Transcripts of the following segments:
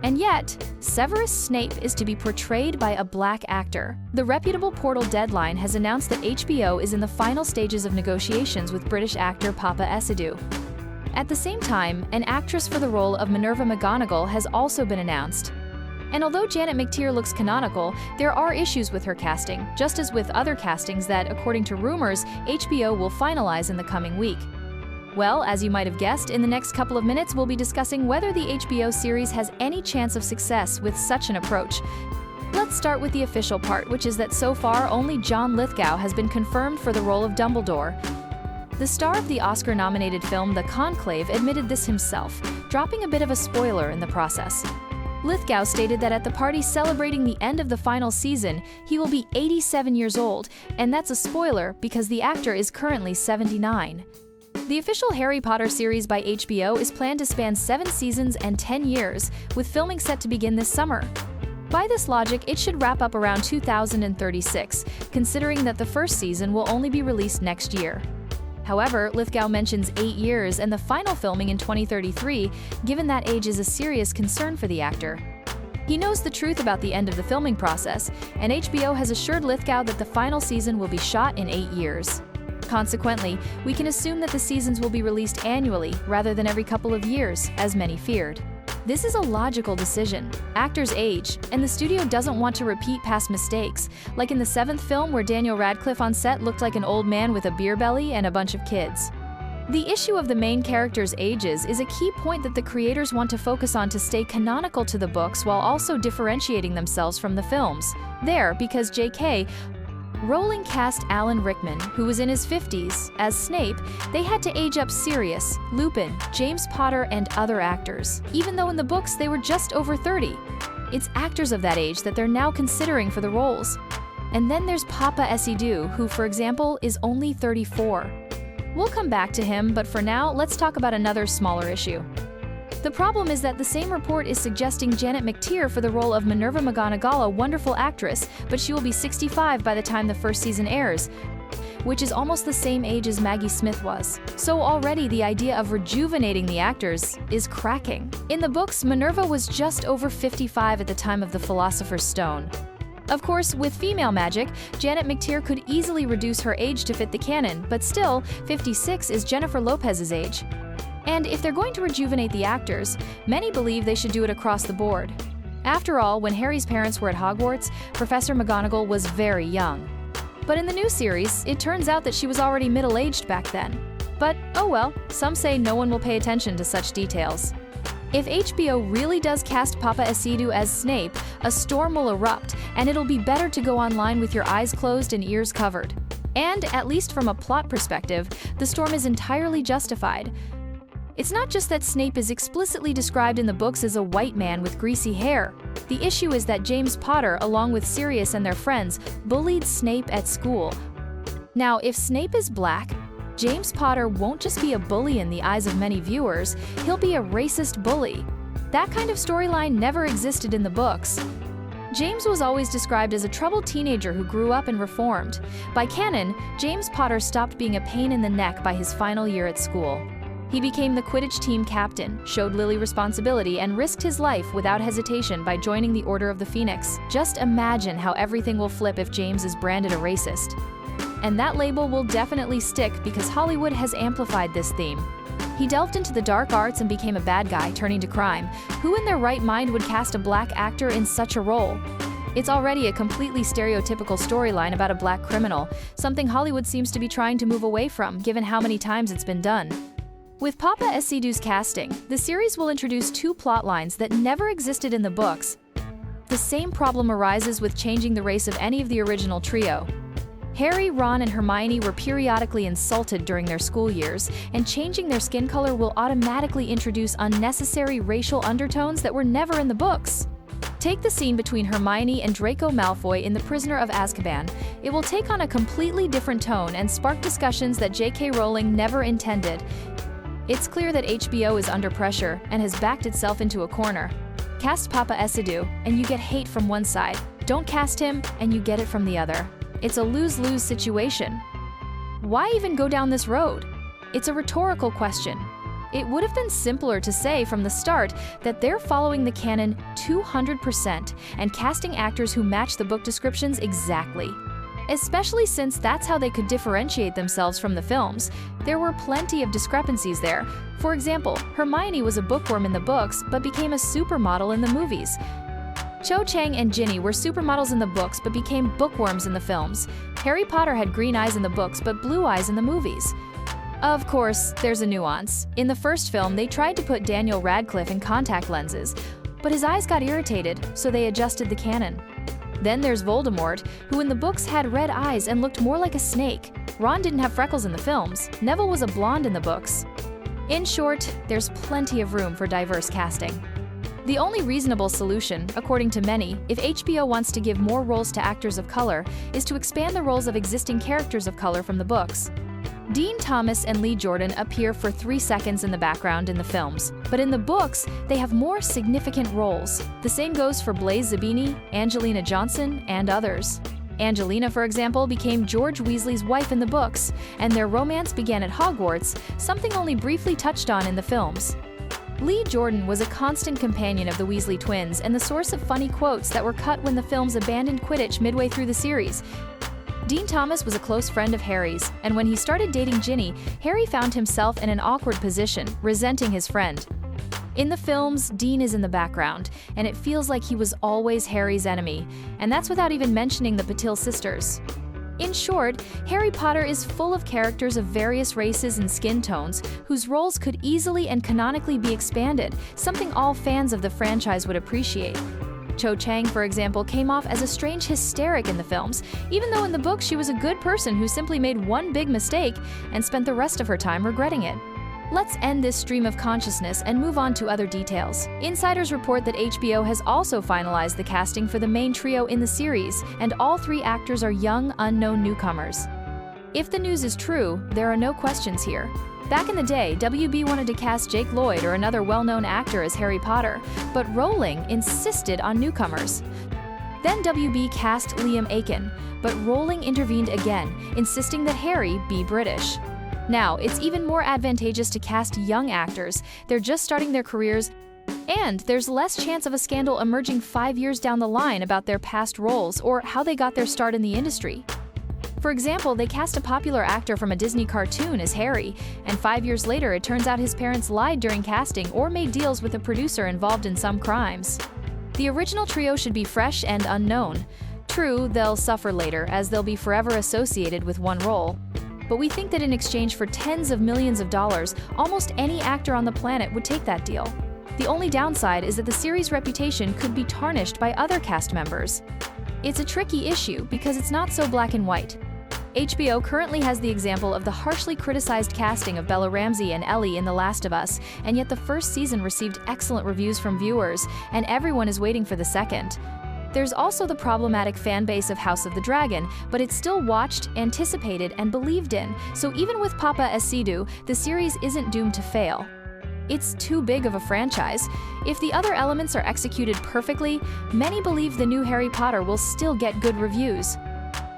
And yet, Severus Snape is to be portrayed by a black actor. The reputable portal Deadline has announced that HBO is in the final stages of negotiations with British actor Papa Essidou. At the same time, an actress for the role of Minerva McGonagall has also been announced. And although Janet McTeer looks canonical, there are issues with her casting, just as with other castings that, according to rumors, HBO will finalize in the coming week. Well, as you might have guessed, in the next couple of minutes we'll be discussing whether the HBO series has any chance of success with such an approach. Let's start with the official part, which is that so far only John Lithgow has been confirmed for the role of Dumbledore. The star of the Oscar-nominated film The Conclave admitted this himself, dropping a bit of a spoiler in the process. Lithgow stated that at the party celebrating the end of the final season, he will be 87 years old, and that's a spoiler because the actor is currently 79. The official Harry Potter series by HBO is planned to span 7 seasons and 10 years, with filming set to begin this summer. By this logic, it should wrap up around 2036, considering that the first season will only be released next year. However, Lithgow mentions 8 years and the final filming in 2033, given that age is a serious concern for the actor. He knows the truth about the end of the filming process, and HBO has assured Lithgow that the final season will be shot in 8 years. Consequently, we can assume that the seasons will be released annually rather than every couple of years, as many feared. This is a logical decision. Actors age, and the studio doesn't want to repeat past mistakes, like in the 7th film where Daniel Radcliffe on set looked like an old man with a beer belly and a bunch of kids. The issue of the main characters' ages is a key point that the creators want to focus on to stay canonical to the books while also differentiating themselves from the films. Because J.K. Rowling cast Alan Rickman, who was in his 50s, as Snape, they had to age up Sirius, Lupin, James Potter, and other actors, even though in the books they were just over 30. It's actors of that age that they're now considering for the roles. And then there's Papa Essidou, who, for example, is only 34. We'll come back to him, but for now, let's talk about another smaller issue. The problem is that the same report is suggesting Janet McTeer for the role of Minerva McGonagall, a wonderful actress, but she will be 65 by the time the first season airs, which is almost the same age as Maggie Smith was. So already the idea of rejuvenating the actors is cracking. In the books, Minerva was just over 55 at the time of the Philosopher's Stone. Of course, with female magic, Janet McTeer could easily reduce her age to fit the canon, but still, 56 is Jennifer Lopez's age. And if they're going to rejuvenate the actors, many believe they should do it across the board. After all, when Harry's parents were at Hogwarts, Professor McGonagall was very young. But in the new series, it turns out that she was already middle-aged back then. But oh well, some say no one will pay attention to such details. If HBO really does cast Papa Essidou as Snape, a storm will erupt, and it'll be better to go online with your eyes closed and ears covered. And, at least from a plot perspective, the storm is entirely justified. It's not just that Snape is explicitly described in the books as a white man with greasy hair. The issue is that James Potter, along with Sirius and their friends, bullied Snape at school. Now, if Snape is black, James Potter won't just be a bully in the eyes of many viewers, he'll be a racist bully. That kind of storyline never existed in the books. James was always described as a troubled teenager who grew up and reformed. By canon, James Potter stopped being a pain in the neck by his final year at school. He became the Quidditch team captain, showed Lily responsibility, and risked his life without hesitation by joining the Order of the Phoenix. Just imagine how everything will flip if James is branded a racist. And that label will definitely stick because Hollywood has amplified this theme. He delved into the dark arts and became a bad guy, turning to crime. Who in their right mind would cast a black actor in such a role? It's already a completely stereotypical storyline about a black criminal, something Hollywood seems to be trying to move away from, given how many times it's been done. With Papa Essidou's casting, the series will introduce 2 plot lines that never existed in the books. The same problem arises with changing the race of any of the original trio. Harry, Ron, and Hermione were periodically insulted during their school years, and changing their skin color will automatically introduce unnecessary racial undertones that were never in the books. Take the scene between Hermione and Draco Malfoy in The Prisoner of Azkaban. It will take on a completely different tone and spark discussions that J.K. Rowling never intended. It's clear that HBO is under pressure and has backed itself into a corner. Cast Papa Essidou, and you get hate from one side. Don't cast him, and you get it from the other. It's a lose-lose situation. Why even go down this road? It's a rhetorical question. It would have been simpler to say from the start that they're following the canon 200% and casting actors who match the book descriptions exactly. Especially since that's how they could differentiate themselves from the films. There were plenty of discrepancies there. For example, Hermione was a bookworm in the books but became a supermodel in the movies. Cho Chang and Ginny were supermodels in the books but became bookworms in the films. Harry Potter had green eyes in the books but blue eyes in the movies. Of course, there's a nuance. In the first film, they tried to put Daniel Radcliffe in contact lenses, but his eyes got irritated, so they adjusted the canon. Then there's Voldemort, who in the books had red eyes and looked more like a snake. Ron didn't have freckles in the films. Neville was a blonde in the books. In short, there's plenty of room for diverse casting. The only reasonable solution, according to many, if HBO wants to give more roles to actors of color, is to expand the roles of existing characters of color from the books. Dean Thomas and Lee Jordan appear for 3 seconds in the background in the films, but in the books, they have more significant roles. The same goes for Blaise Zabini, Angelina Johnson, and others. Angelina, for example, became George Weasley's wife in the books, and their romance began at Hogwarts, something only briefly touched on in the films. Lee Jordan was a constant companion of the Weasley twins and the source of funny quotes that were cut when the films abandoned Quidditch midway through the series. Dean Thomas was a close friend of Harry's, and when he started dating Ginny, Harry found himself in an awkward position, resenting his friend. In the films, Dean is in the background, and it feels like he was always Harry's enemy, and that's without even mentioning the Patil sisters. In short, Harry Potter is full of characters of various races and skin tones whose roles could easily and canonically be expanded, something all fans of the franchise would appreciate. Cho Chang, for example, came off as a strange hysteric in the films, even though in the book she was a good person who simply made one big mistake and spent the rest of her time regretting it. Let's end this stream of consciousness and move on to other details. Insiders report that HBO has also finalized the casting for the main trio in the series, and all 3 actors are young, unknown newcomers. If the news is true, there are no questions here. Back in the day, WB wanted to cast Jake Lloyd or another well-known actor as Harry Potter, but Rowling insisted on newcomers. Then WB cast Liam Aiken, but Rowling intervened again, insisting that Harry be British. Now, it's even more advantageous to cast young actors. They're just starting their careers, and there's less chance of a scandal emerging 5 years down the line about their past roles or how they got their start in the industry. For example, they cast a popular actor from a Disney cartoon as Harry, and 5 years later it turns out his parents lied during casting or made deals with a producer involved in some crimes. The original trio should be fresh and unknown. True, they'll suffer later, as they'll be forever associated with one role. But we think that in exchange for tens of millions of dollars, almost any actor on the planet would take that deal. The only downside is that the series' reputation could be tarnished by other cast members. It's a tricky issue because it's not so black and white. HBO currently has the example of the harshly criticized casting of Bella Ramsey and Ellie in The Last of Us, and yet the first season received excellent reviews from viewers, and everyone is waiting for the second. There's also the problematic fan base of House of the Dragon, but it's still watched, anticipated, and believed in, so even with Papa Esidu, the series isn't doomed to fail. It's too big of a franchise. If the other elements are executed perfectly, many believe the new Harry Potter will still get good reviews.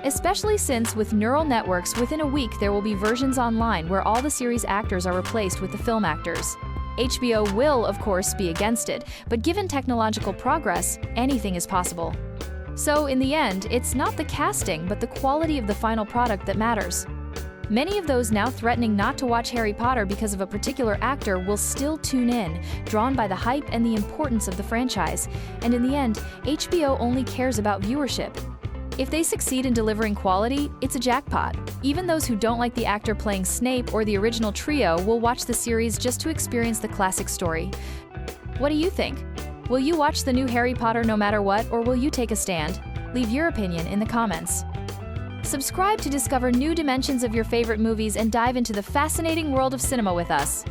Especially since, with neural networks, within a week there will be versions online where all the series actors are replaced with the film actors. HBO will, of course, be against it, but given technological progress, anything is possible. So, in the end, it's not the casting, but the quality of the final product that matters. Many of those now threatening not to watch Harry Potter because of a particular actor will still tune in, drawn by the hype and the importance of the franchise. And in the end, HBO only cares about viewership. If they succeed in delivering quality, it's a jackpot. Even those who don't like the actor playing Snape or the original trio will watch the series just to experience the classic story. What do you think? Will you watch the new Harry Potter no matter what, or will you take a stand? Leave your opinion in the comments. Subscribe to discover new dimensions of your favorite movies and dive into the fascinating world of cinema with us.